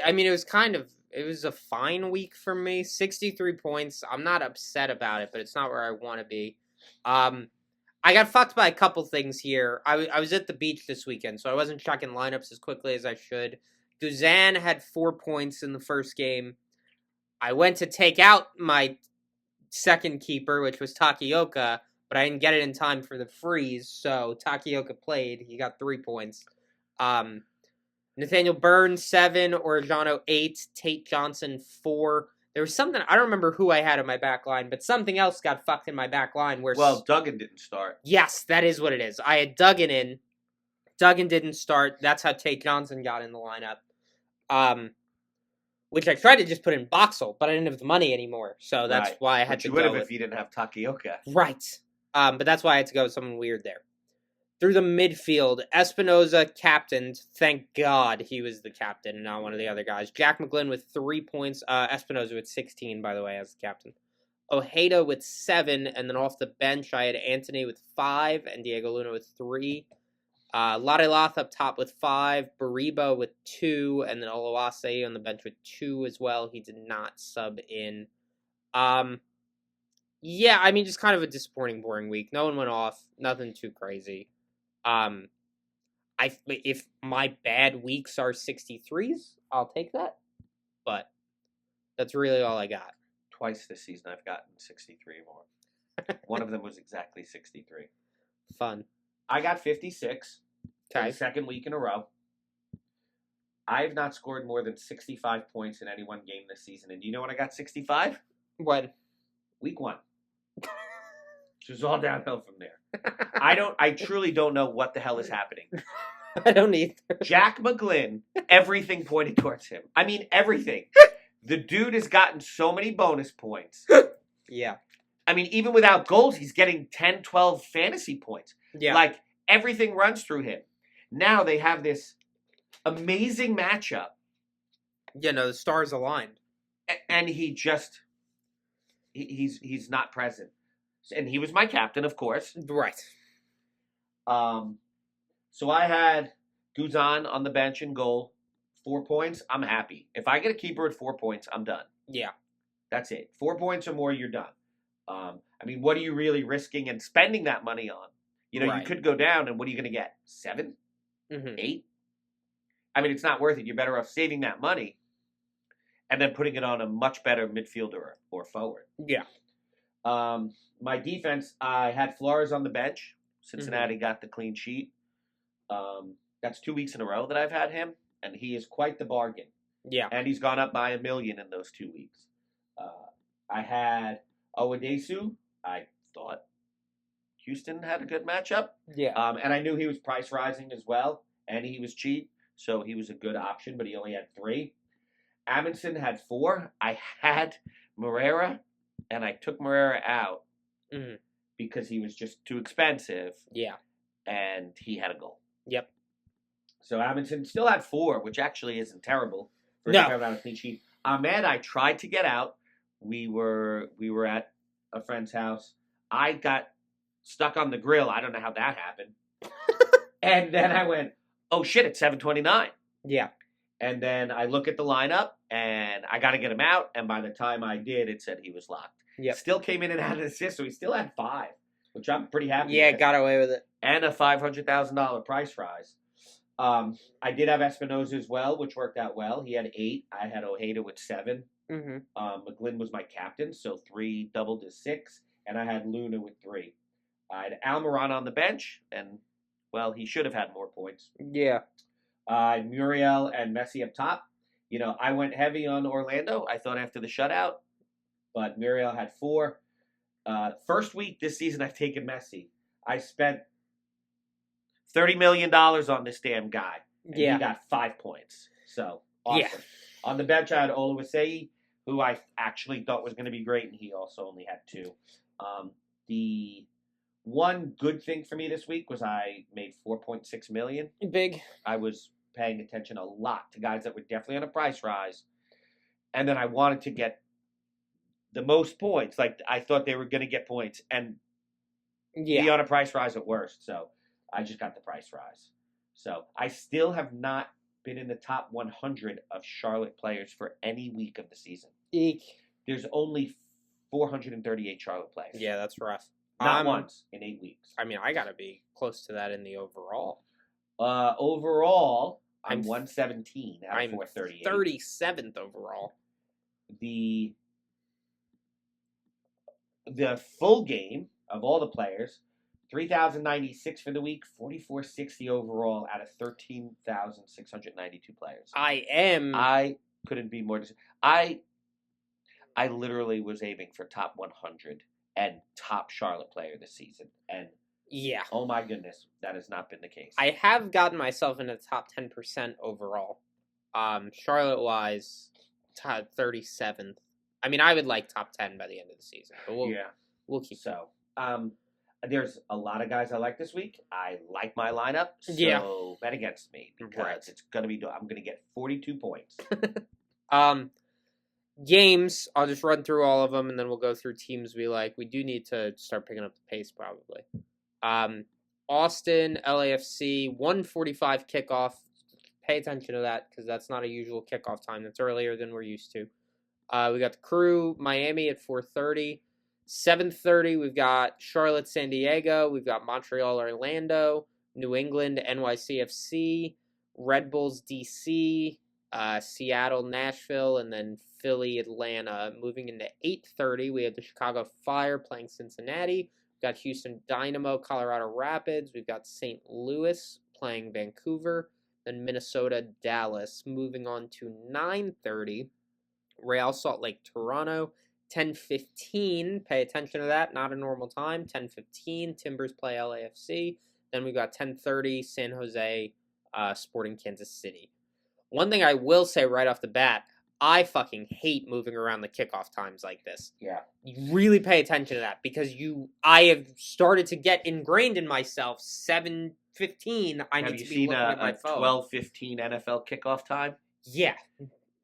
I mean, it was a fine week for me. 63 points. I'm not upset about it, but it's not where I want to be. I got fucked by a couple things here. I was at the beach this weekend, so I wasn't checking lineups as quickly as I should. Guzan had 4 points in the first game. I went to take out my second keeper, which was Takioka, but I didn't get it in time for the freeze, so Takioka played. He got 3 points. Nathaniel Burns, 7. Orejano, 8. Tate Johnson, 4. There was something, I don't remember who I had in my back line, but something else got fucked in my back line. Well, Duggan didn't start. Yes, that is what it is. I had Duggan in. Duggan didn't start. That's how Tate Johnson got in the lineup. Which I tried to just put in Boxel, but I didn't have the money anymore. So that's why I had to go. You would have if you didn't have Takioka. Right. But that's why I had to go with someone weird there. Through the midfield, Espinoza captained. Thank God he was the captain and not one of the other guys. Jack McGlynn with 3 points. Espinoza with 16, by the way, as the captain. Ojeda with 7. And then off the bench, I had Anthony with 5 and Diego Luna with 3. Ladilath up top with 5. Bariba with 2. And then Oluwase on the bench with 2 as well. He did not sub in. Yeah, I mean, just kind of a disappointing, boring week. No one went off. Nothing too crazy. If my bad weeks are 63s, I'll take that. But that's really all I got. Twice this season I've gotten 63 more. One of them was exactly 63. Fun. I got 56. Okay. The second week in a row. I've not scored more than 65 points in any one game this season. And do you know when I got 65? When? Week 1. Which was all downhill from there. I truly don't know what the hell is happening. I don't either. Jack McGlynn, everything pointed towards him. I mean, everything. The dude has gotten so many bonus points. Yeah. I mean, even without goals, he's getting 10, 12 fantasy points. Yeah. Like, everything runs through him. Now they have this amazing matchup. Yeah, no, the stars aligned. And he just... He's not present. And he was my captain, of course. Right. So I had Guzan on the bench in goal. 4 points, I'm happy. If I get a keeper at 4 points, I'm done. Yeah. That's it. 4 points or more, you're done. I mean, what are you really risking and spending that money on? You know, you could go down, and what are you going to get? 7? 8? I mean, it's not worth it. You're better off saving that money and then putting it on a much better midfielder or forward. Yeah. My defense, I had Flores on the bench. Cincinnati got the clean sheet. That's 2 weeks in a row that I've had him, and he is quite the bargain. Yeah. And he's gone up by $1 million in those 2 weeks. I had Owadesu, I thought, Houston had a good matchup. Yeah. And I knew he was price rising as well, and he was cheap, so he was a good option, but he only had 3. Amundsen had 4. I had Moreira, and I took Moreira out because he was just too expensive. Yeah. And he had a goal. Yep. So Amundsen still had 4, which actually isn't terrible for No. a different amount of clean sheet. Ahmed, I tried to get out. We were at a friend's house. I got stuck on the grill. I don't know how that happened. And then I went, oh shit, it's 7:29. Yeah. And then I look at the lineup, and I got to get him out. And by the time I did, it said he was locked. Yep. Still came in and had an assist, so he still had 5, which I'm pretty happy with. Yeah, got away with it. And a $500,000 price rise. I did have Espinoza as well, which worked out well. He had 8. I had Ojeda with 7. McGlynn was my captain, so 3 doubled to 6. And I had Luna with 3. I had Almiron on the bench, and, well, he should have had more points. Yeah. Muriel and Messi up top. You know, I went heavy on Orlando, I thought, after the shutout. But Muriel had 4. First week this season, I've taken Messi. I spent $30 million on this damn guy. And he got 5 points. So, awesome. Yeah. On the bench, I had Oluwaseyi, who I actually thought was going to be great, and he also only had 2. The one good thing for me this week was I made $4.6 million. Big. I was paying attention a lot to guys that were definitely on a price rise. And then I wanted to get the most points. Like, I thought they were going to get points and be on a price rise at worst. So, I just got the price rise. So, I still have not been in the top 100 of Charlotte players for any week of the season. Eek. There's only 438 Charlotte players. Yeah, that's rough. Not once in 8 weeks. I mean, I got to be close to that in the overall. Overall, I'm 117 out of 438. 37th overall. The full game of all the players, 3,096 for the week, 4,460 overall out of 13,692 players. I couldn't be more. I literally was aiming for top 100 and top Charlotte player this season, and oh my goodness, that has not been the case. I have gotten myself in the top 10% overall. Charlotte wise, 37th. I mean, I would like top 10 by the end of the season, but we'll keep so. There's a lot of guys I like this week. I like my lineup, so bet against me because it's gonna be. I'm gonna get 42 points. Games. I'll just run through all of them, and then we'll go through teams we like. We do need to start picking up the pace, probably. Austin, LAFC, 1:45 kickoff. Pay attention to that because that's not a usual kickoff time. That's earlier than we're used to. We got the Crew, Miami at 4:30. 7:30, we've got Charlotte, San Diego. We've got Montreal, Orlando, New England, NYCFC, Red Bulls, DC, Seattle, Nashville, and then Philly, Atlanta. Moving into 8:30, we have the Chicago Fire playing Cincinnati. We've got Houston Dynamo, Colorado Rapids. We've got St. Louis playing Vancouver. Then Minnesota, Dallas. Moving on to 9:30, Real Salt Lake, Toronto. 10:15, pay attention to that, not a normal time. 10:15, Timbers play LAFC. Then we've got 10:30, San Jose, Sporting Kansas City. One thing I will say right off the bat, I fucking hate moving around the kickoff times like this. Yeah. You really pay attention to that because I have started to get ingrained in myself. 7:15, I need to be looking at my phone. Have you seen a 12:15 NFL kickoff time? Yeah.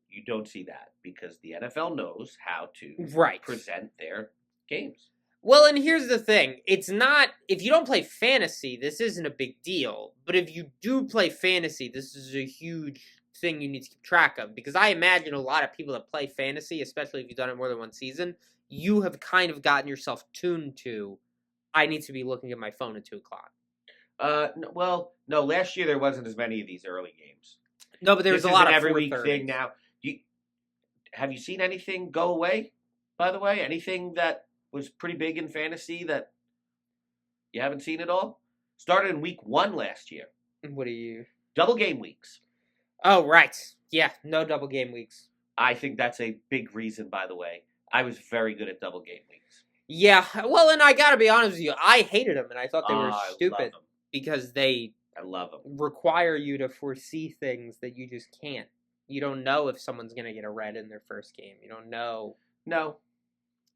You don't see that because the NFL knows how to present their games. Well, and here's the thing. It's not, if you don't play fantasy, this isn't a big deal. But if you do play fantasy, this is a huge thing you need to keep track of. Because I imagine a lot of people that play fantasy, especially if you've done it more than one season, you have kind of gotten yourself tuned to, I need to be looking at my phone at 2 o'clock. No, last year there wasn't as many of these early games. No, but there was a lot of every week thing now. Have you seen anything go away, by the way? Anything that was pretty big in fantasy that you haven't seen at all? Started in week 1 last year. What are you? Double game weeks. Oh, right. Yeah, no double game weeks. I think that's a big reason, by the way. I was very good at double game weeks. Yeah, well, and I gotta be honest with you, I hated them, and I thought they were I love stupid them. because they I love them. require you to foresee things that you just can't. You don't know if someone's gonna get a red in their first game. You don't know. No,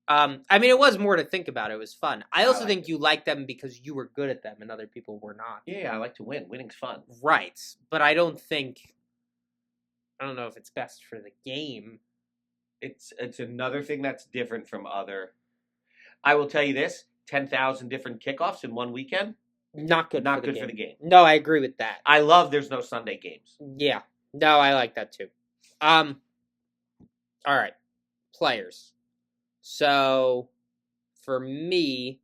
I mean, it was more to think about. It was fun. I I also liked think it. you liked them because you were good at them and other people were not. Yeah, I like to win. Winning's fun. Right, but I don't think. I don't know if it's best for the game. It's another thing that's different from other. I will tell you this: 10,000 different kickoffs in one weekend. Not good. Not for the good game. for the game. No, I agree with that. I love there's no Sunday games. Yeah. No, I like that too. All right. Players. So for me,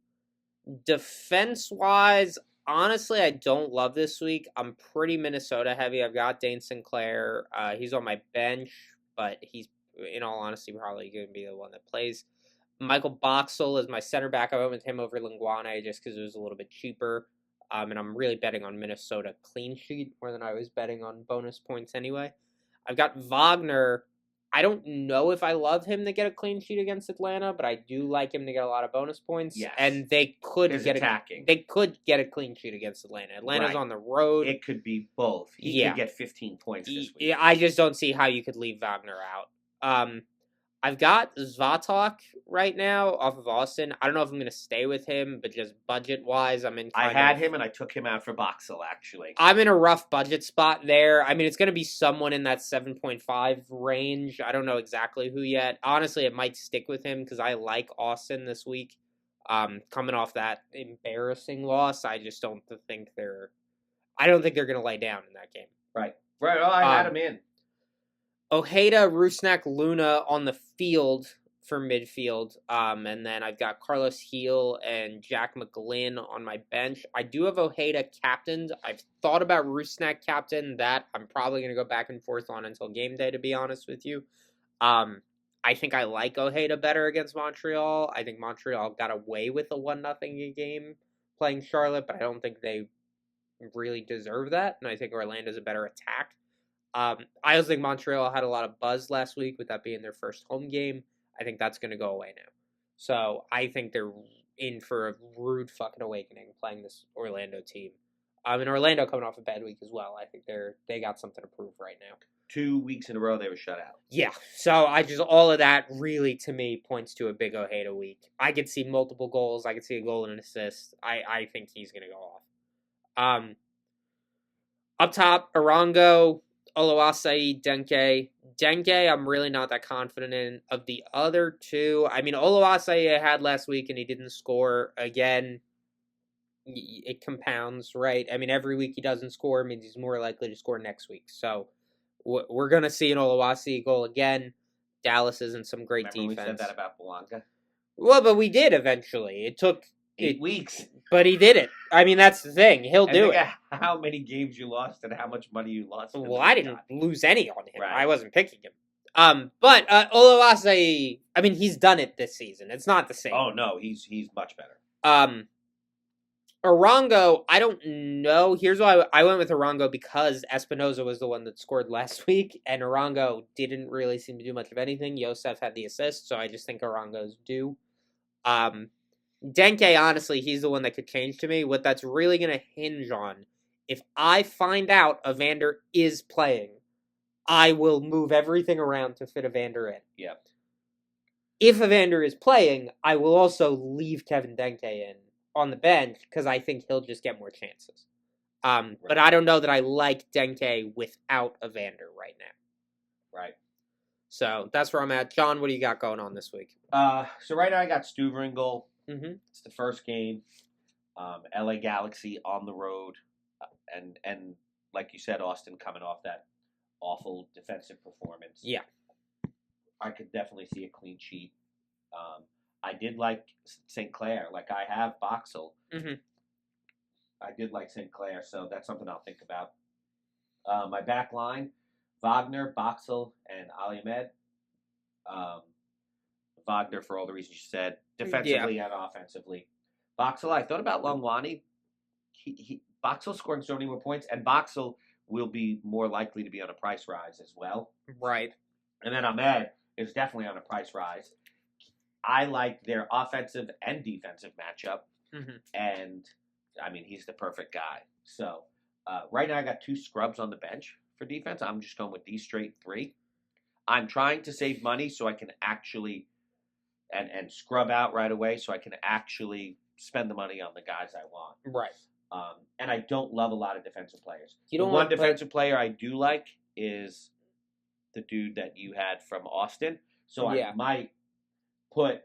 defense wise, honestly, I don't love this week. I'm pretty Minnesota heavy. I've got Dane Sinclair. He's on my bench, but he's, in all honesty, probably going to be the one that plays. Michael Boxall is my center back. I went with him over Linguane just because it was a little bit cheaper. And I'm really betting on Minnesota clean sheet more than I was betting on bonus points anyway. I've got Wagner. I don't know if I love him to get a clean sheet against Atlanta, but I do like him to get a lot of bonus points. Yes. And they could His get attacking. they could get a clean sheet against Atlanta. Atlanta's Right. on the road. It could be both. He could get 15 points this week. Yeah, I just don't see how you could leave Wagner out. I've got Zvatok right now off of Austin. I don't know if I'm going to stay with him, but just budget-wise, I'm in I had him, and I took him out for Boxall, actually. I'm in a rough budget spot there. I mean, it's going to be someone in that 7.5 range. I don't know exactly who yet. Honestly, it might stick with him because I like Austin this week. Coming off that embarrassing loss, I just don't think they're going to lay down in that game. Right. Right. Oh, I had him in. Ojeda, Rusnak, Luna on the field for midfield. And then I've got Carlos Heel and Jack McGlynn on my bench. I do have Ojeda captained. I've thought about Rusnak captain. That I'm probably going to go back and forth on until game day, to be honest with you. I think I like Ojeda better against Montreal. I think Montreal got away with a 1-0 game playing Charlotte, but I don't think they really deserve that. And I think Orlando's a better attack. I also think Montreal had a lot of buzz last week with that being their first home game. I think that's going to go away now. So I think they're in for a rude fucking awakening playing this Orlando team. And Orlando coming off a bad week as well. I think they got something to prove right now. 2 weeks in a row they were shut out. Yeah. So all of that really to me points to a big Ojeda week. I could see multiple goals. I could see a goal and an assist. I think he's going to go off. Up top, Arango, Oluwaseyi, Denke, I'm really not that confident in. Of the other two, I mean, Oluwaseyi I had last week and he didn't score. Again, it compounds, right? I mean, every week he doesn't score means he's more likely to score next week. So we're going to see an Oluwaseyi goal again. Dallas isn't some great Remember defense. We said that about Belanga? Well, but we did eventually. It took 8 weeks. But he did it. I mean, that's the thing. He'll do it. How many games you lost and how much money you lost. Well, I didn't lose any on him. Right. I wasn't picking him. But Oluwaseyi, I mean, he's done it this season. It's not the same. Oh, no. He's much better. Arango, I don't know. Here's why I went with Arango, because Espinoza was the one that scored last week, and Arango didn't really seem to do much of anything. Yosef had the assist, so I just think Arango's due. Denke, honestly, he's the one that could change to me. What that's really going to hinge on, if I find out Evander is playing, I will move everything around to fit Evander in. Yep. If Evander is playing, I will also leave Kevin Denke in on the bench because I think he'll just get more chances. Right. But I don't know that I like Denke without Evander right now. Right. So that's where I'm at. John, what do you got going on this week? So right now I got Stuver in goal. Mm-hmm. It's the first game. LA Galaxy on the road. And like you said, Austin coming off that awful defensive performance. Yeah. I could definitely see a clean sheet. I did like St. Clair. Like I have Boxall. Mm-hmm. I did like St. Clair, so that's something I'll think about. My back line, Wagner, Boxall, and Ali Ahmed. Wagner for all the reasons you said, defensively and offensively. Boxall, I thought about Longwani. Boxall scoring so many more points, and Boxall will be more likely to be on a price rise as well. Right. And then Ahmed is definitely on a price rise. I like their offensive and defensive matchup. Mm-hmm. And, I mean, he's the perfect guy. So, right now I got 2 scrubs on the bench for defense. I'm just going with these straight 3. I'm trying to save money so I can actually and scrub out right away so I can actually spend the money on the guys I want. Right. And I don't love a lot of defensive players. You The don't one want, defensive player I do like is the dude that you had from Austin. So Yeah. I might put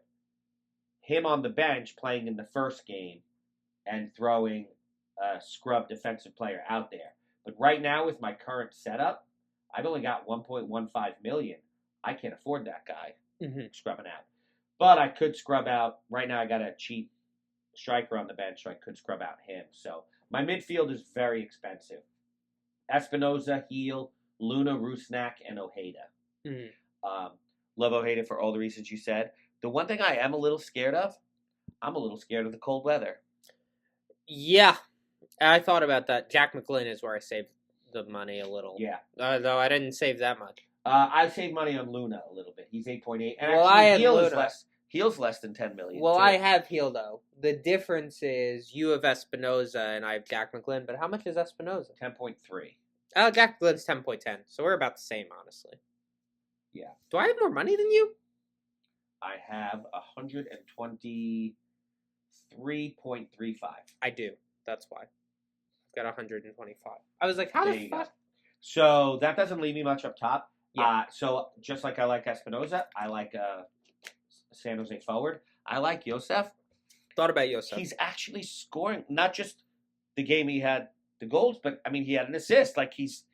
him on the bench playing in the first game and throwing a scrub defensive player out there. But right now with my current setup, I've only got 1.15 million. I can't afford that guy scrubbing out. But I could scrub out. Right now I got a cheap striker on the bench, so I could scrub out him. So my midfield is very expensive. Espinoza, Heel, Luna, Rusnak, and Ojeda. Love Ojeda for all the reasons you said. The one thing I am a little scared of, I'm a little scared of the cold weather. Yeah, I thought about that. Jack McGlynn is where I saved the money a little. Yeah. Though I didn't save that much. I saved money on Luna a little bit. He's 8.8. And Well, actually, I had Heel is Luna. Heel's less than 10 million. Well, too. I have Heel, though. The difference is you have Espinoza and I have Jack McGlynn, but how much is Espinoza? 10.3. Oh, Jack McGlynn's 10.10, so we're about the same, honestly. Yeah. Do I have more money than you? I have 123.35. I do. That's why. I've got 125. I was like, how There the you go. fuck? So that doesn't leave me much up top. Yeah. So just like I like Espinoza, I like San Jose forward. I like Yosef. Thought about Yosef. He's actually scoring, not just the game he had the goals, but I mean he had an assist. Like he's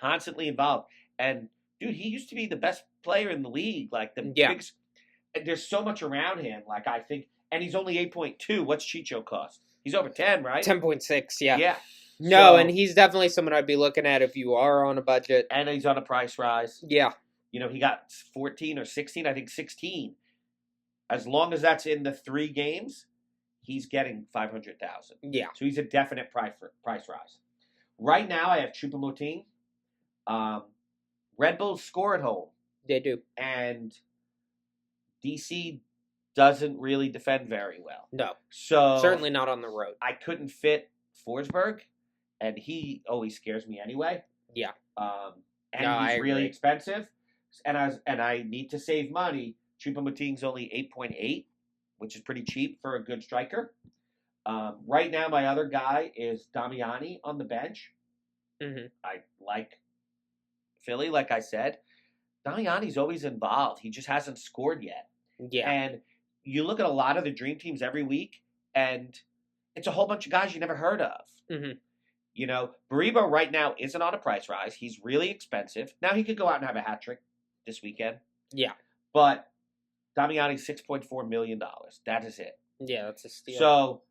constantly involved. And dude, he used to be the best player in the league. Like the big, and there's so much around him. Like I think, and he's only 8.2. What's Chicho cost? He's over 10, right? 10.6. Yeah. Yeah. No, So- and he's definitely someone I'd be looking at if you are on a budget. And he's on a price rise. Yeah. You know, he got 14 or 16, I think 16. As long as that's in the 3 games, he's getting 500,000. Yeah. So he's a definite price rise. Right now, I have Choupo-Moting. Red Bulls score at home, They do. and DC doesn't really defend very well. No. So Certainly not on the road. I couldn't fit Forsberg, and he always scares me anyway. Yeah. And No, I he's really agree. expensive, and I need to save money. Choupo-Moting's only 8.8, which is pretty cheap for a good striker. Right now, my other guy is Damiani on the bench. Mm-hmm. I like Philly, like I said. Damiani's always involved. He just hasn't scored yet. Yeah. And you look at a lot of the dream teams every week, and it's a whole bunch of guys you never heard of. Mm-hmm. You know, Baribo right now isn't on a price rise. He's really expensive. Now he could go out and have a hat trick this weekend. Yeah. But Damiani's $6.4 million. That is it. Yeah, that's a steal. So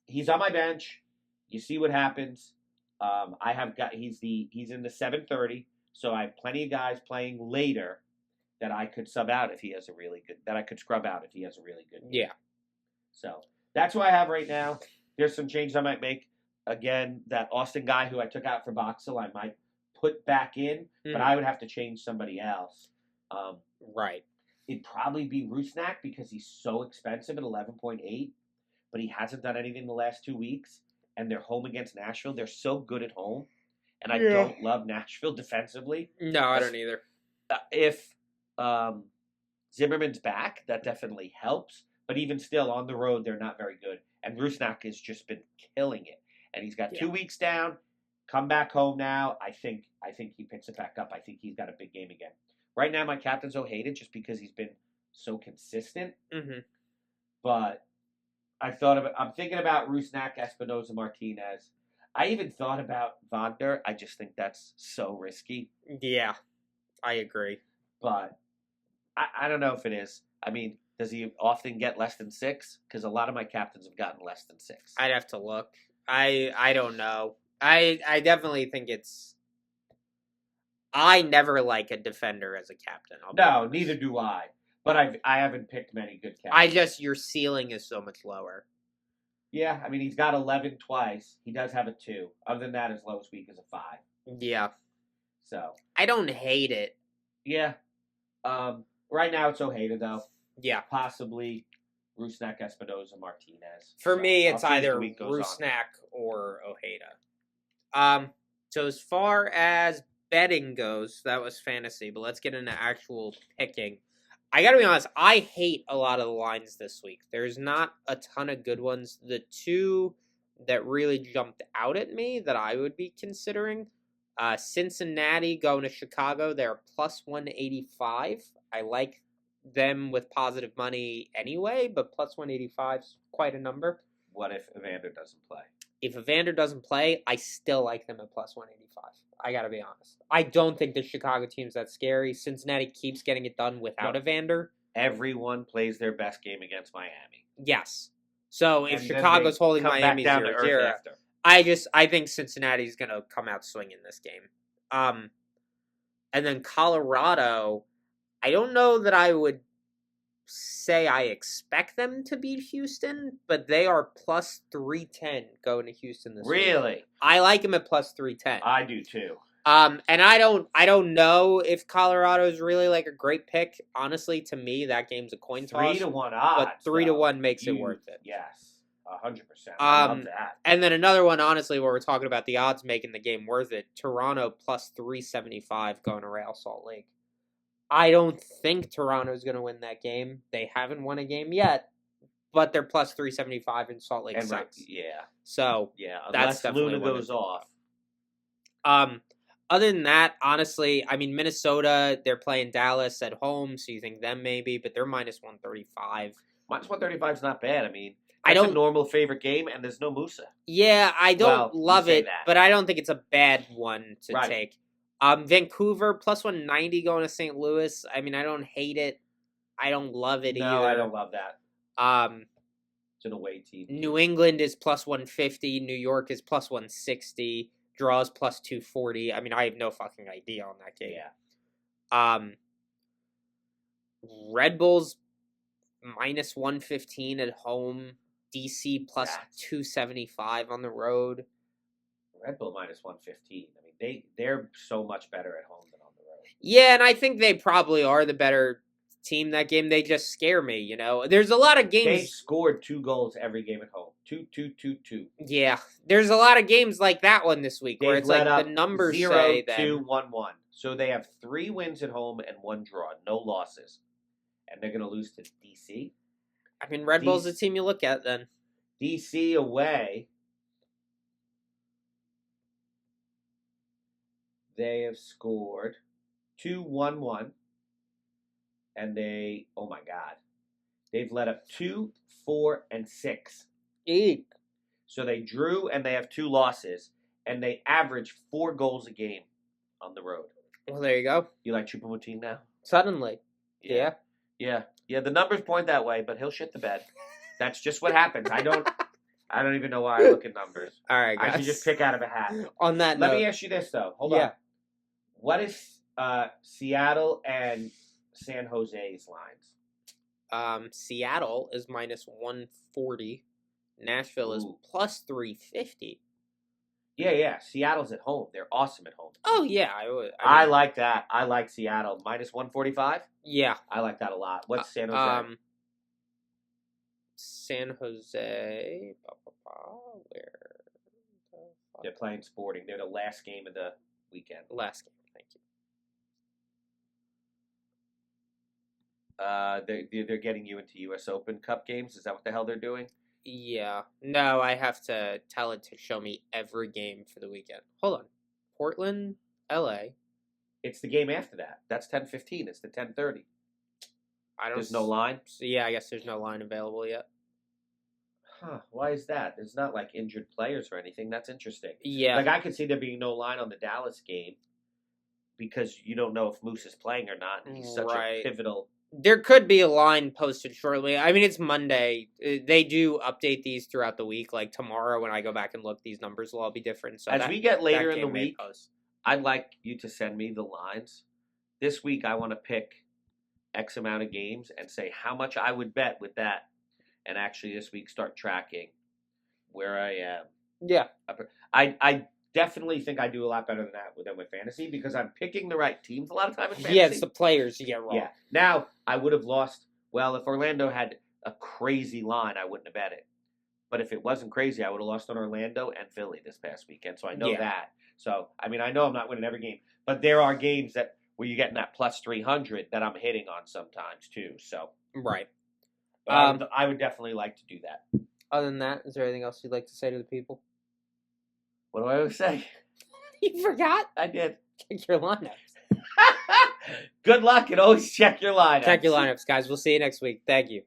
he's on my bench. You see what happens. He's in the 7:30, so I have plenty of guys playing later that I could sub out if he has a really good. That I could scrub out if he has a really good game. Yeah. So that's what I have right now. There's some changes I might make. Again, that Austin guy who I took out for Boxel, I might put back in, but I would have to change somebody else. Right. It'd probably be Rusnak because he's so expensive at 11.8, but he hasn't done anything the last 2 weeks, and they're home against Nashville. They're so good at home, and I don't love Nashville defensively. No, I don't either. If Zimmerman's back, that definitely helps, but even still, on the road, they're not very good, and Rusnak has just been killing it, and he's got 2 weeks down, come back home now. I think he picks it back up. I think he's got a big game again. Right now, my captain's Ojeda just because he's been so consistent. Mm-hmm. But I'm thinking about Rusnak, Espinoza, Martinez. I even thought about Wagner. I just think that's so risky. Yeah, I agree. But I don't know if it is. I mean, does he often get less than 6? Because a lot of my captains have gotten less than 6. I'd have to look. I don't know. I definitely think it's... I never like a defender as a captain. No, neither do I. But I haven't picked many good captains. Your ceiling is so much lower. Yeah, I mean, he's got 11 twice. He does have a 2. Other than that, his lowest week is a 5. Yeah. So. I don't hate it. Yeah. Right now it's Ojeda, though. Yeah. Possibly Rusnak, Espinoza, Martinez. For me, I'll it's see as either the week goes on. Rusnak or Ojeda. So as far as betting goes, that was fantasy, but let's get into actual picking. I gotta be honest, I hate a lot of the lines this week. There's not a ton of good ones. The two that really jumped out at me that I would be considering, Cincinnati going to Chicago, they're plus 185. I like them with positive money anyway, but plus 185 is quite a number. What if Evander doesn't play? If Evander doesn't play, I still like them at plus 185. I gotta be honest. I don't think the Chicago team's that scary. Cincinnati keeps getting it done without Evander. Everyone plays their best game against Miami. Yes. So if Chicago's holding Miami 0-0, I think Cincinnati's gonna come out swinging this game. And then Colorado, I don't know that I would say I expect them to beat Houston, but they are plus 310 going to Houston this week. Really? I like them at plus 310. I do too. And I don't know if Colorado is really like a great pick. Honestly, to me, that game's a coin toss. 3-1 odds. But 3-1 makes it worth it. Yes, 100%. I love that. And then another one, honestly, where we're talking about the odds making the game worth it, Toronto plus 375 going to Real Salt Lake. I don't think Toronto's going to win that game. They haven't won a game yet, but they're plus 375 in Salt Lake sucks. Yeah. So Unless Luna goes off. Other than that, honestly, I mean, Minnesota, they're playing Dallas at home, so you think them maybe, but they're minus 135. Minus 135 is not bad. I mean, that's a normal favorite game, and there's no Musa. Yeah, I don't love it, but I don't think it's a bad one to take. Vancouver, plus 190 going to St. Louis. I mean, I don't hate it. I don't love it either. No, I don't love that. It's an away team. New England is plus 150. New York is plus 160. Draws plus 240. I mean, I have no fucking idea on that game. Yeah. Red Bulls minus 115 at home. DC plus 275 on the road. Red Bull minus 115. I mean, they're so much better at home than on the road. Yeah, and I think they probably are the better team that game. They just scare me, you know. There's a lot of games. They've scored 2 goals every game at home. 2-2-2-2. Yeah, there's a lot of games like that one this week where it's like the numbers 0, say that 2-1-1. So they have 3 wins at home and 1 draw, no losses, and they're going to lose to DC. I mean, Red Bull's the team you look at then. DC away. They have scored 2-1-1. And oh my God, they've let up 2, 4, and 6. Eek. So they drew and they have 2 losses, and they average 4 goals a game on the road. Well, there you go. You like Choupo-Moting now? Suddenly. Yeah. The numbers point that way, but he'll shit the bed. That's just what happens. I don't even know why I look at numbers. All right, guys. I should just pick out of a hat. On that note, let me ask you this though. Hold on. What is Seattle and San Jose's lines? Seattle is minus 140. Nashville is plus 350. Yeah. Seattle's at home. They're awesome at home. Oh, yeah. I like that. I like Seattle. Minus 145? Yeah. I like that a lot. What's San Jose? San Jose. Where? They're playing Sporting. They're the last game of the weekend. Last game. Thank you. They're getting you into U.S. Open Cup games. Is that what the hell they're doing? Yeah. No, I have to tell it to show me every game for the weekend. Hold on. Portland, L.A. It's the game after that. That's 10:15. It's the 10:30. There's no line? So yeah, I guess there's no line available yet. Huh. Why is that? There's not like injured players or anything. That's interesting. Yeah. Like I could see there being no line on the Dallas game because you don't know if Moose is playing or not. And he's such a pivotal. There could be a line posted shortly. I mean, it's Monday. They do update these throughout the week. Like tomorrow when I go back and look, these numbers will all be different. So as we get later in the week, I'd like you to send me the lines. This week I want to pick X amount of games and say how much I would bet with that. And actually this week start tracking where I am. Yeah. I definitely think I do a lot better than that with fantasy because I'm picking the right teams a lot of time in fantasy. Yeah, it's the players you get wrong. Yeah. Now, I would have lost Well, if Orlando had a crazy line, I wouldn't have bet it. But if it wasn't crazy, I would have lost on Orlando and Philly this past weekend. So I know Yeah. that. So, I mean, I know I'm not winning every game. But there are games that where you're getting that plus 300 that I'm hitting on sometimes, too. So, Right. but I would definitely like to do that. Other than that, is there anything else you'd like to say to the people? What do I always say? You forgot? I did. Check your lineups. Good luck and always check your lineups. Check your lineups, guys. We'll see you next week. Thank you.